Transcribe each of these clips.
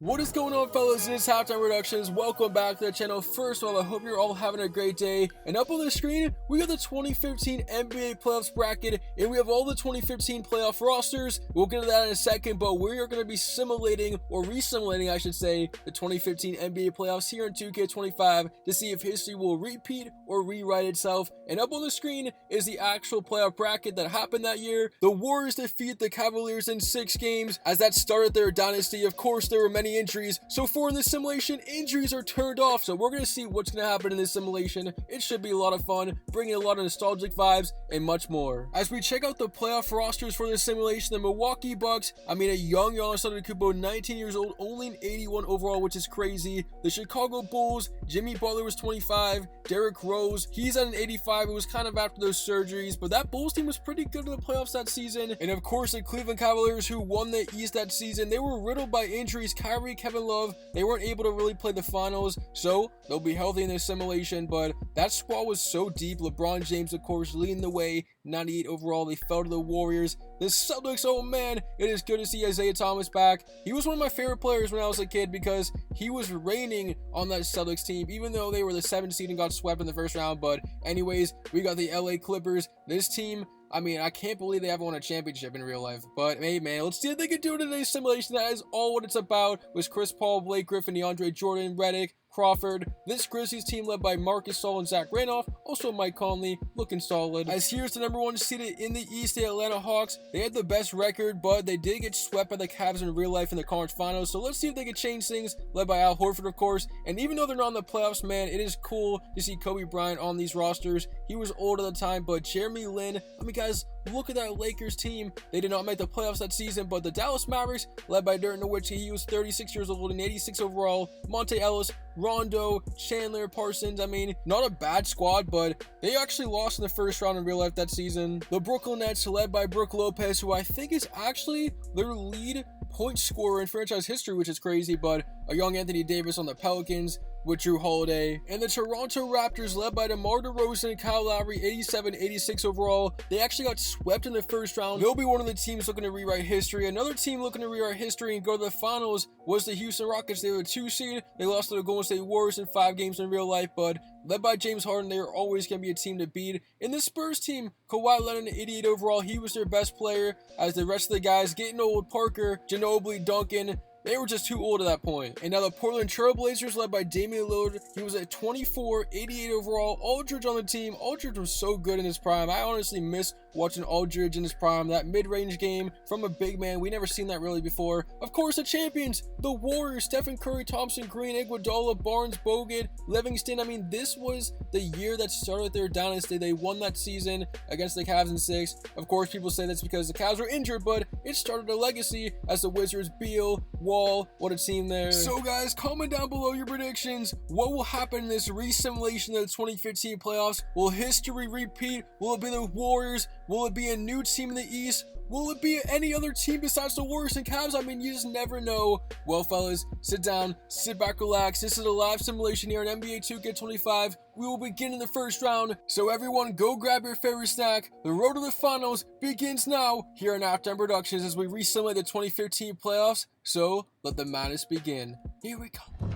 What is going on, fellas? It's Halftime Productions. Welcome back to the channel. First of all, I hope you're all having a great day. And up on the screen, we got the 2015 NBA playoffs bracket, and we have all the 2015 playoff rosters. We'll get to that in a second, but we are going to be simulating, or re-simulating, I should say, the 2015 NBA playoffs here in 2K25 to see if history will repeat or rewrite itself. And up on the screen is the actual playoff bracket that happened that year. The Warriors defeat the Cavaliers in 6 games, as that started their dynasty. Of course, there were many injuries, so for this simulation, injuries are turned off, so we're going to see what's going to happen in this simulation. It should be a lot of fun, bringing a lot of nostalgic vibes and much more. As we check out the playoff rosters for this simulation, the Milwaukee Bucks, a young Giannis Antetokounmpo, 19 years old, only an 81 overall, which is crazy. The Chicago Bulls, Jimmy Butler was 25, Derrick Rose, he's at an 85. It was kind of after those surgeries, but that Bulls team was pretty good in the playoffs that season. And of course, the Cleveland Cavaliers, who won the East that season, they were riddled by injuries. Kyrie, Kevin Love, they weren't able to really play the finals, so they'll be healthy in this simulation. But that squad was so deep. LeBron James, of course, leading the way, 98 overall. They fell to the Warriors. The Celtics, oh man, it is good to see Isaiah Thomas back. He was one of my favorite players when I was a kid because he was reigning on that Celtics team, even though they were the 7th seed and got swept in the first round. But anyways, we got the LA Clippers. This team, I can't believe they haven't won a championship in real life. But hey, man, let's see if they can do it in today's simulation. That is all what it's about. Was Chris Paul, Blake Griffin, DeAndre Jordan, Redick, Crawford. This Grizzlies team led by Marcus Gasol and Zach Randolph, also Mike Conley, looking solid. As here's the number 1 seeded in the East, the Atlanta Hawks. They had the best record, but they did get swept by the Cavs in real life in the conference finals. So let's see if they can change things, led by Al Horford, of course. And even though they're not in the playoffs, man, it is cool to see Kobe Bryant on these rosters. He was old at the time, but Jeremy Lin, guys, look at that Lakers team. They did not make the playoffs that season, but the Dallas Mavericks, led by Dirk Nowitzki, he was 36 years old and 86 overall. Monte Ellis, Rondo, Chandler, Parsons, not a bad squad, but they actually lost in the first round in real life that season. The Brooklyn Nets, led by Brook Lopez, who I think is actually their lead point scorer in franchise history, which is crazy, but a young Anthony Davis on the Pelicans with Drew Holiday. And the Toronto Raptors, led by DeMar DeRozan and Kyle Lowry, 87, 86 overall. They actually got swept in the first round. They'll be one of the teams looking to rewrite history. Another team looking to rewrite history and go to the finals was the Houston Rockets. They were a 2 seed. They lost to the Golden State Warriors in 5 games in real life, but led by James Harden, they are always going to be a team to beat. In the Spurs team, Kawhi Leonard, 88 overall. He was their best player, as the rest of the guys getting old. Parker, Ginobili, Duncan, they were just too old at that point. And now the Portland Trail Blazers, led by Damian Lillard, he was at 24, 88 overall. Aldridge on the team. Aldridge was so good in his prime. I honestly miss watching Aldridge in his prime. That mid-range game from a big man, we never seen that really before. Of course, the champions, the Warriors, Stephen Curry, Thompson, Green, Iguodala, Barnes, Bogut, Livingston. This was the year that started their dynasty. They won that season against the Cavs in 6. Of course, people say that's because the Cavs were injured, but it started a legacy as the Wizards, Beal, Wall, what a team there. So guys, comment down below your predictions. What will happen in this re-simulation of the 2015 playoffs? Will history repeat? Will it be the Warriors? Will it be a new team in the East? Will it be any other team besides the Warriors and Cavs? You just never know. Well, fellas, sit down, sit back, relax. This is a live simulation here on NBA 2K25. We will begin in the first round. So everyone, go grab your favorite snack. The road to the finals begins now here on Halftime Productions as we re-simulate the 2015 playoffs. So let the madness begin. Here we go.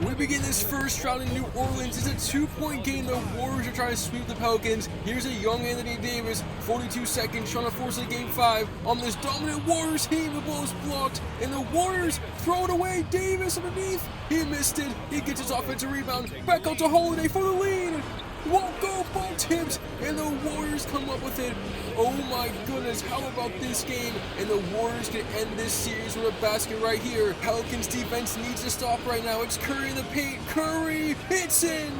We begin this first round in New Orleans. It's a 2-point game. The Warriors are trying to sweep the Pelicans. Here's a young Anthony Davis, 42 seconds, trying to force a game 5 on this dominant Warriors team. The ball is blocked, and the Warriors throw it away. Davis underneath. He missed it. He gets his offensive rebound. Back out to Holiday for the lead. Won't go, ball tipped, and the Warriors come up with it. Oh my goodness, how about this game? And the Warriors can end this series with a basket right here. Pelicans defense needs to stop right now. It's Curry in the paint. Curry hits in.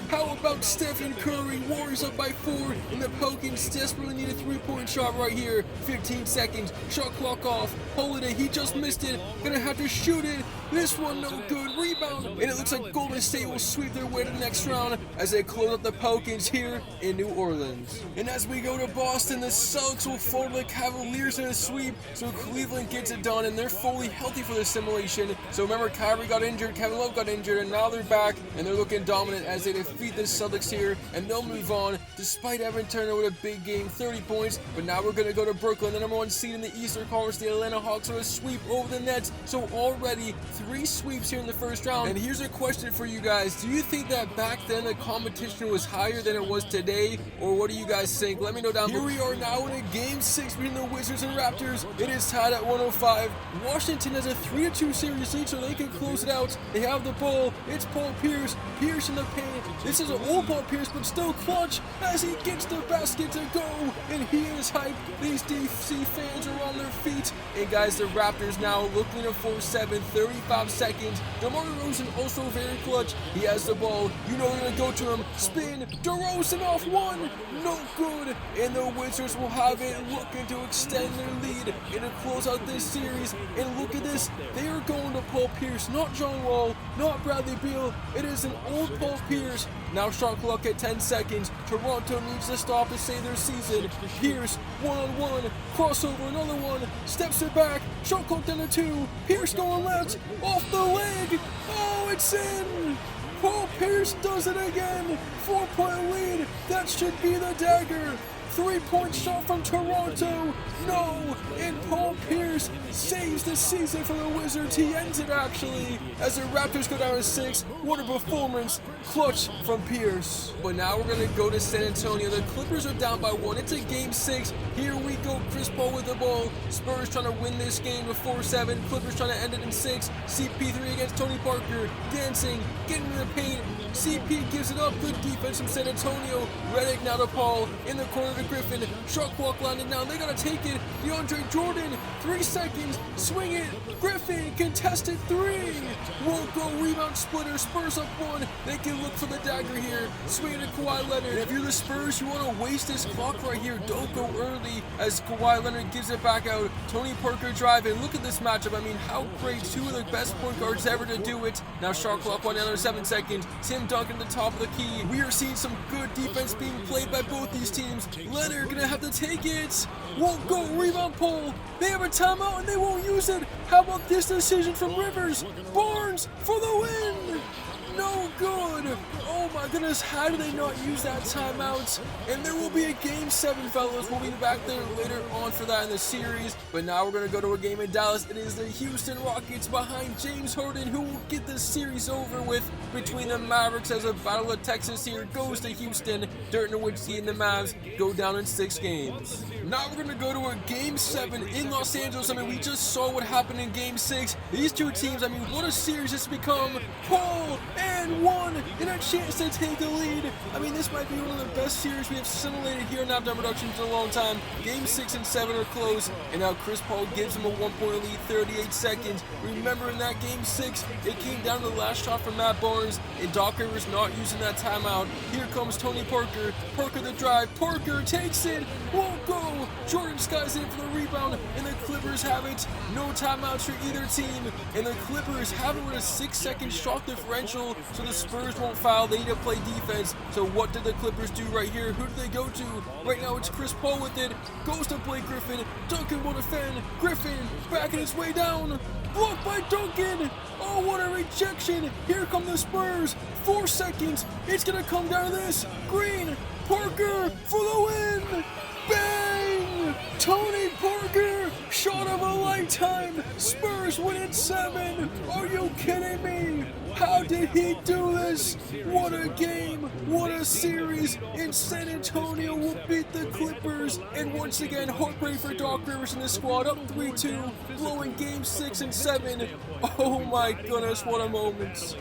How about Stephen Curry? Warriors up by 4, and the Pelicans desperately need a 3-point shot right here. 15 seconds, shot clock off. Holiday, he just missed it. Gonna have to shoot it. This one no good. Rebound, and it looks like Golden State will sweep their way to the next round as they close up the Pelicans here in New Orleans. And as we go to Boston, the Celtics will fall to the Cavaliers in a sweep, so Cleveland gets it done, and they're fully healthy for the simulation. So remember, Kyrie got injured, Kevin Love got injured, and now they're back, and they're looking dominant as they defeat the Celtics here, and they'll move on, despite Evan Turner with a big game, 30 points. But now we're going to go to Brooklyn, the number 1 seed in the Eastern Conference. The Atlanta Hawks are a sweep over the Nets, so already 3 sweeps here in the first round. And here's a question for you guys. Do you think that back then the competition was higher than it was today, or what do you guys think? Let me know down below. Here we are now in a game 6 between the Wizards and Raptors. It is tied at 105. Washington has a 3-2 series lead, so they can close it out. They have the ball. It's Paul Pierce. Pierce in the paint. This is an old Paul Pierce, but still clutch as he gets the basket to go, and he is hyped. These DC fans are on their feet. And guys, the Raptors now looking to force 7, 35 seconds. DeMar DeRozan also very clutch. He has the ball. You know they're going to go to him. Spin. DeRozan off one. No good. And the Wizards will have it, looking to extend their lead and to close out this series. And look at this. They are going to Paul Pierce, not John Wall, not Bradley Beal. It is an old Paul Pierce. Now shot clock at 10 seconds. Toronto needs to stop to save their season. Pierce, one-on-one, crossover, another one, steps it back, shot clock down to 2. Pierce going left, off the leg. Oh, it's in. Paul Pierce does it again. 4-point lead. That should be the dagger. 3-point shot from Toronto. No, and Paul Pierce saves the season for the Wizards. He ends it actually as the Raptors go down to 6. What a performance. Clutch from Pierce. But now we're going to go to San Antonio. The Clippers are down by 1. It's a game 6. Here we go. Chris Paul with the ball. Spurs trying to win this game to 4-7. Clippers trying to end it in 6. CP3 against Tony Parker. Dancing. Getting in the paint. CP gives it up. Good defense from San Antonio. Redick now to Paul. In the corner to Griffin. Shot clock landing now. They got to take it. DeAndre Jordan. 3 seconds. Swing it. Griffin. Contested 3. Won't go. Rebound splitter. Spurs up 1. They can look for the dagger here. Swing it to Kawhi Leonard. And if you're the Spurs, you want to waste this clock right here. Don't go early as Kawhi Leonard gives it back out. Tony Parker driving. Look at this matchup. I mean, how great. 2 of the best point guards ever to do it. Now shot clock on down to 7 seconds. Tim Duncan at the top of the key. We are seeing some good defense being played by both these teams. Leonard gonna have to take it. Won't go. Rebound Paul. They have a timeout and they won't use it. How about this decision from Rivers? Barnes for the win. No good. Oh my goodness, how do they not use that timeout? And there will be a game 7, fellas. We'll be back there later on for that in the series. But now we're going to go to a game in Dallas. It is the Houston Rockets behind James Harden, who will get this series over with between the Mavericks as a battle of Texas here goes to Houston. Dirk Nowitzki and the Mavs go down in 6 games. Now we're going to go to a game 7 in Los Angeles. I mean, we just saw what happened in game 6. These 2 teams, I mean, what a series this has become. Paul and 1 and a chance to take the lead. I mean, this might be one of the best series we have simulated here in Napdown Productions in a long time. Game 6 and 7 are close, and now Chris Paul gives him a 1-point lead, 38 seconds. Remember, in that game 6, it came down to the last shot from Matt Barnes, and Doc Rivers not using that timeout. Here comes Tony Parker. Parker the drive. Parker takes it. Won't go. Jordan skies in for the rebound, and the Clippers have it. No timeouts for either team, and the Clippers have it with a 6-second shot differential, so the Spurs won't foul. They need to play defense. So what did the Clippers do right here? Who did they go to? Right now it's Chris Paul with it. Goes to Blake Griffin. Duncan will defend. Griffin backing his way down. Blocked by Duncan. Oh, what a rejection. Here come the Spurs. 4 seconds. It's going to come down to this. Green. Parker for the win. Bang! Tony Parker. Shot of a lifetime. Spurs win in 7. Are you kidding me? How did he do this? What a game. What a series. And San Antonio will beat the Clippers. And once again, heartbreak for Doc Rivers and the squad. Up 3-2. Blowing game 6 and 7. Oh my goodness, what a moment.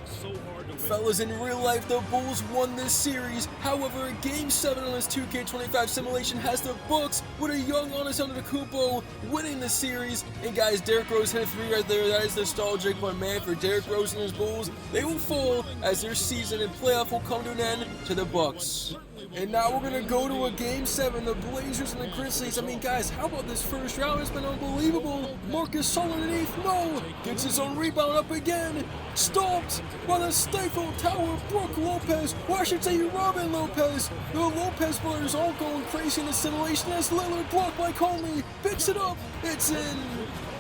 Fellas, in real life, the Bulls won this series. However, Game 7 on this 2K25 simulation has the Bucks with a young Giannis Antetokounmpo winning the series. And guys, Derrick Rose hit a 3 right there. That is nostalgic, but man, for Derrick Rose and his Bulls, they will fall as their season and playoff will come to an end to the Bucks. And now we're going to go to a Game 7, the Blazers and the Grizzlies. I mean, guys, how about this first round? It's been unbelievable. Marcus Sol underneath, no! Gets his own rebound up again. Stopped by the Stifle Tower, Brook Lopez. Or I should say Robin Lopez. The Lopez brothers all going crazy in the simulation as Lillard blocked by Conley. Picks it up. It's in.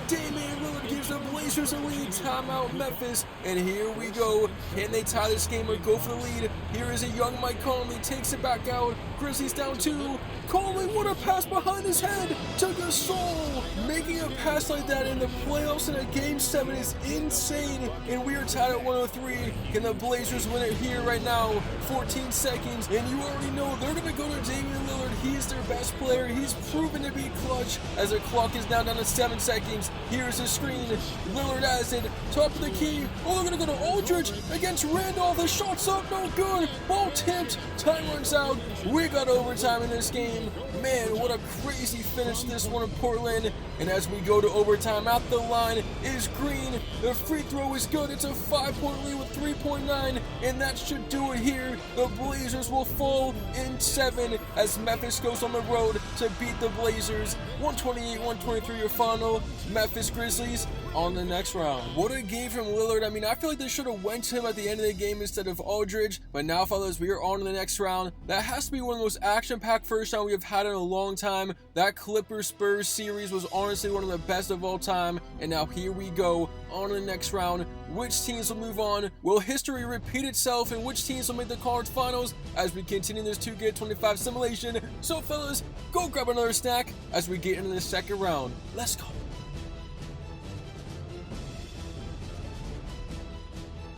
Damian Lillard gives the Blazers a lead. Timeout Memphis. And here we go. Can they tie this game or go for the lead? Here is a young Mike Conley. Takes it back out. Grizzlies down 2. Conley, what a pass behind his head to Gasol. Making a pass like that in the playoffs in a Game 7 is insane. And we are tied at 103. Can the Blazers win it here right now? 14 seconds. And you already know they're going to go to Damian Lillard. He's their best player. He's proven to be clutch as the clock is now down to 7 seconds. Here's the screen. Lillard has it. Top of the key. Oh, they're going to go to Aldridge against Randolph. The shot's up. No good. Ball tipped. Time runs out. We got overtime in this game. Man, what a crazy finish this one in Portland. And as we go to overtime, at the line is Green. The free throw is good. It's a 5-point lead with 3.9. And that should do it here. The Blazers will fall in 7 as Memphis goes on the road to beat the Blazers. 128-123 your final. Memphis Grizzlies on the next round. What a game from Lillard. I mean, I feel like they should have went to him at the end of the game instead of Aldridge. But now, fellas, we are on to the next round. That has to be one of the most action-packed first round we have had in a long time. That Clippers-Spurs series was honestly one of the best of all time. And now here we go on to the next round. Which teams will move on? Will history repeat itself? And which teams will make the conference finals as we continue this 2K25 simulation? So, fellas, go grab another snack as we get into the second round. Let's go.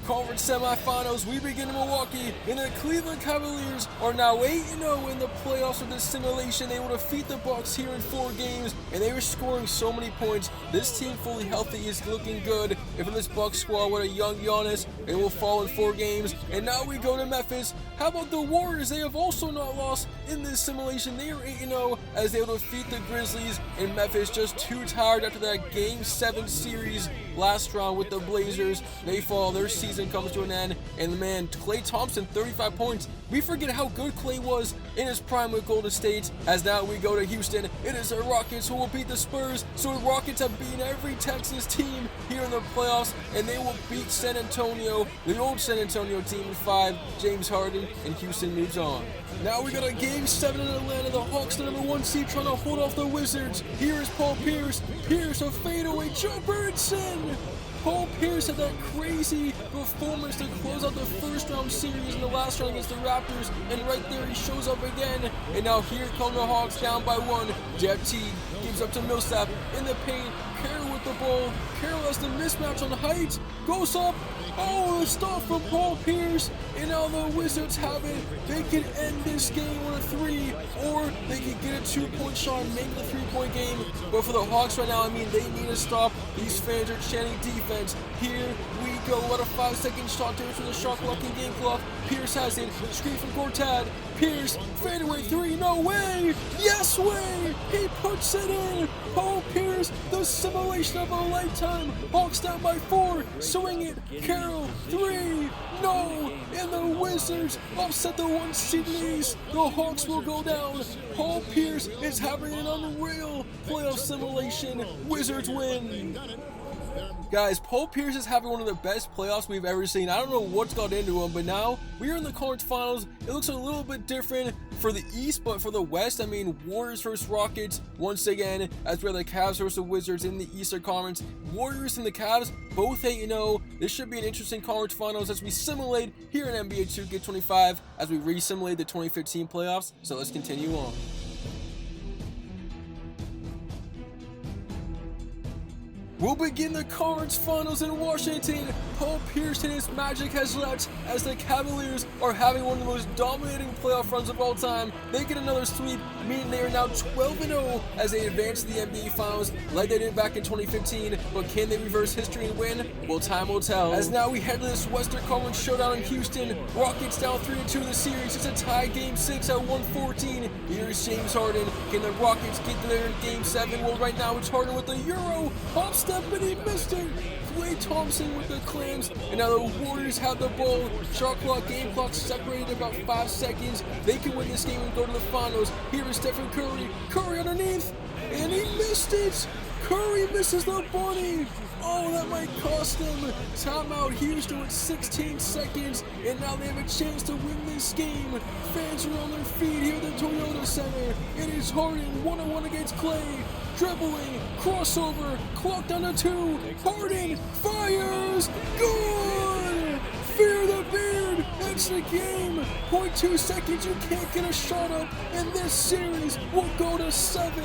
Conference semifinals, we begin in Milwaukee, and the Cleveland Cavaliers are now 8-0 in the playoffs with this simulation. They will defeat the Bucks here in 4 games, and they were scoring so many points. This team fully healthy is looking good. And for this Bucks squad with a young Giannis, they will fall in 4 games. And now we go to Memphis. How about the Warriors? They have also not lost in this simulation. They are 8-0 as they will defeat the Grizzlies, and Memphis just too tired after that Game 7 series last round with the Blazers. They fall, their season comes to an end, and the man Klay Thompson, 35 points. We forget how good Klay was in his prime with Golden State. As now we go to Houston, it is the Rockets who will beat the Spurs. So the Rockets have beaten every Texas team here in the playoffs, and they will beat San Antonio, the old San Antonio team in 5. James Harden, and Houston moves on. Now we got a Game 7 in Atlanta. The Hawks, the number 1 seed, trying to hold off the Wizards. Here is Paul Pierce. Pierce, a fadeaway jumper, it's in. Paul Pierce had that crazy performance to close out the first round series in the last round against the Raptors, and right there he shows up again. And now here come the Hawks down by 1. Jeff Teague gives up to Millsap in the paint. Carroll with the ball. Carroll has the mismatch on height. Goes up. Oh, a stop from Paul Pierce. And now the Wizards have it. They can end this game with a 3, or they can get a 2-point shot and make the 3-point game. But for the Hawks right now, I mean, they need a stop. These fans are chanting defense. Here we go. What a 5-second shot difference from the shot clocking game clock. Pierce has it. Screen from Gortat. Pierce, fadeaway 3, no way! Yes way! He puts it in! Paul Pierce, the simulation of a lifetime! Hawks down by 4, swing it! Carroll, 3, no! And the Wizards upset the 1 seed East. The Hawks will go down. Paul Pierce is having an unreal playoff simulation. Wizards win! Guys, Paul Pierce is having one of the best playoffs we've ever seen. I don't know what's got into him, but now we are in the conference finals. It looks a little bit different for the East, but for the West, I mean, Warriors versus Rockets once again, as we're the Cavs versus the Wizards in the Eastern Conference. Warriors and the Cavs, both 8-0. This should be an interesting conference finals as we simulate here in NBA 2K25 as we re-simulate the 2015 playoffs. So let's continue on. We'll begin the conference finals in Washington. Paul Pierce and his magic has left as the Cavaliers are having one of the most dominating playoff runs of all time. They get another sweep, meaning they are now 12-0 as they advance to the NBA Finals like they did back in 2015. But can they reverse history and win? Well, time will tell. As now we head to this Western Conference showdown in Houston. Rockets down 3-2 in the series. It's a tie Game 6 at 114. Here's James Harden. Can the Rockets get there in Game 7? Well, right now it's Harden with the Euro. Pops step and he missed it. Klay Thompson with the clams, and now the Warriors have the ball. Shot clock, game clock separated about 5 seconds. They can win this game and go to the finals. Here is Stephen Curry. Curry underneath, and he missed it. Curry misses the bunny. Oh, that might cost them. Timeout, Houston with 16 seconds, and now they have a chance to win this game. Fans are on their feet here at the Toyota Center. It is Harden, one-on-one against Klay. Dribbling, crossover, clock down to 2. Harden fires, good! Fear the beard, it's the game. 0.2 seconds, you can't get a shot up, and this series will go to 7.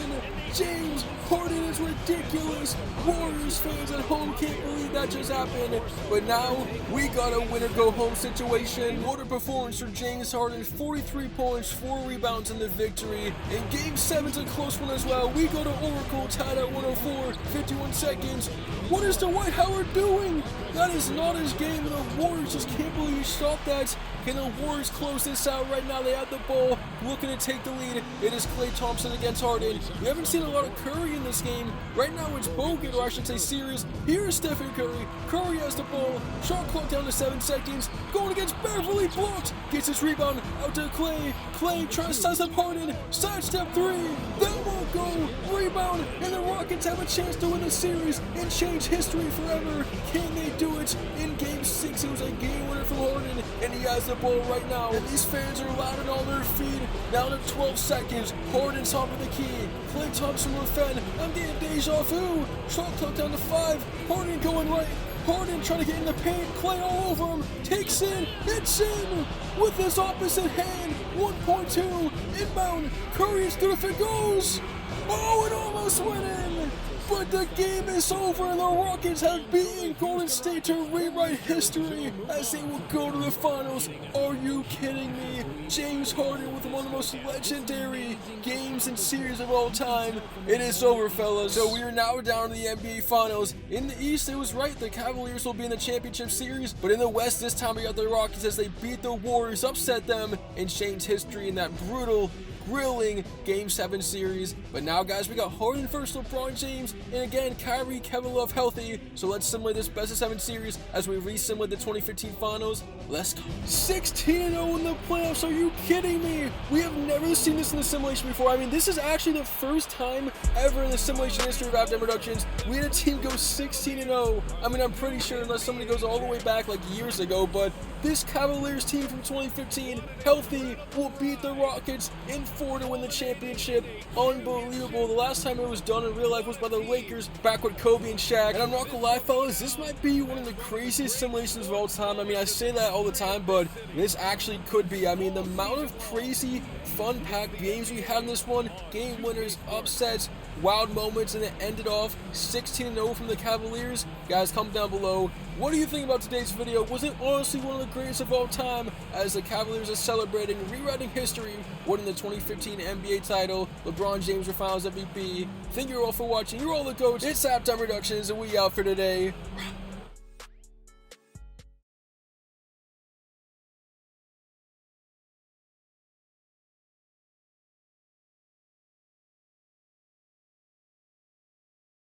James Harden is ridiculous. Warriors fans at home can't believe that just happened. But now we got a winner go home situation. What a performance for James Harden. 43 points, 4 rebounds in the victory. And game 7's a close one as well. We go to Oracle tied at 104, 51 seconds. What is Dwight Howard doing? That is not his game, and the Warriors just can't believe he shot that. Can the Warriors close this out right now? They have the ball, looking to take the lead. It is Klay Thompson against Harden. We haven't seen a lot of Curry in this game. Right now it's Bogut, or I should say series. Here is Stephen Curry. Curry has the ball. Shot clock down to 7 seconds. Going against Beverly, blocked. Gets his rebound out to Klay. Klay trying to size up Harden. Sidestep 3. That won't go. Rebound, and the Rockets have a chance to win the series and change history forever. Can they do it? In game 6, it was a game winner for Harden, and he has the ball right now. And these fans are loud and on their feet. Down to 12 seconds. Harden's top of the key. Klay Thompson will defend. I'm getting deja vu. Shot clock down to 5. Harden going right. Harden trying to get in the paint. Klay all over him. Takes in. It's in. With his opposite hand. 1.2. Inbound. Curry is good if it goes. Oh, it almost went in. But the game is over, and the Rockets have beaten Golden State to rewrite history as they will go to the finals. Are you kidding me? James Harden with one of the most legendary games and series of all time. It is over, fellas. So we are now down to the NBA Finals. In the East, it was right. The Cavaliers will be in the championship series. But in the West, this time we got the Rockets as they beat the Warriors, upset them, and changed history in that brutal, grilling Game 7 series. But now, guys, we got Harden versus LeBron James, and again, Kyrie, Kevin Love healthy. So let's simulate this best of 7 series as we re-simulate the 2015 Finals. Let's go. 16-0 in the playoffs. Are you kidding me? We have never seen this in the simulation before. I mean, this is actually the first time ever in the simulation history of Halftime Productions we had a team go 16-0. I mean, I'm pretty sure, unless somebody goes all the way back like years ago, but this Cavaliers team from 2015, healthy, will beat the Rockets in 4 to win the championship. Unbelievable. The last time it was done in real life was by the Lakers back with Kobe and Shaq. And I'm not gonna lie, fellas, this might be one of the craziest simulations of all time. I mean, I say that all the time, but this actually could be. I mean, the amount of crazy, fun-packed games we had in this one, game winners, upsets, wild moments, and it ended off 16-0 from the Cavaliers. Guys, comment down below. What do you think about today's video? Was it honestly one of the greatest of all time as the Cavaliers are celebrating, rewriting history, winning the 2015 NBA title, LeBron James for Finals MVP? Thank you all for watching. You're all the GOATs. It's Halftime Productions, and we out for today.